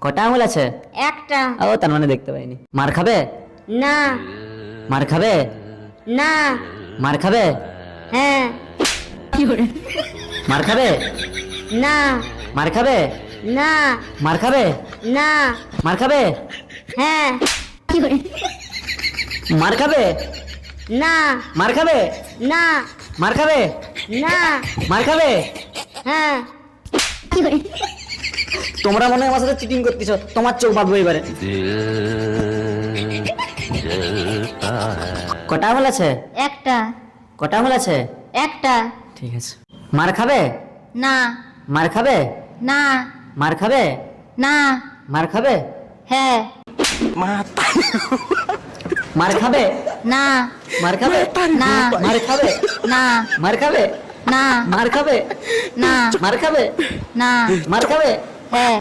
কটা আঙুল আছে? একটা। ও তার মানে দেখতে পাইনি। মার খাবে? না। মার খাবে? না। মার খাবে? হ্যাঁ। মার খাবে? না। মার খাবে? না। মার খাবে? না। মার খাবে? হ্যাঁ। মার খাবে? না। মার খাবে? না। মার খাবে? না। মার খাবে? হ্যাঁ। তোমরা মনে হয় আমার সাথে চিটিং করতেছো, তোমার চোখ বাঁধবো এবারে। কটা আঙুল আছে? একটা। কটা আঙুল আছে? একটা। ঠিক আছে। মার খাবে? না। মার খাবে? না। মার খাবে? না। মার খাবে? হ্যাঁ। মার খাবে? না। মার খাবে? না। মার খাবে? না। মার খাবে? না। মার খাবে? না। মার খাবে? না। মার খাবে? হ্যাঁ।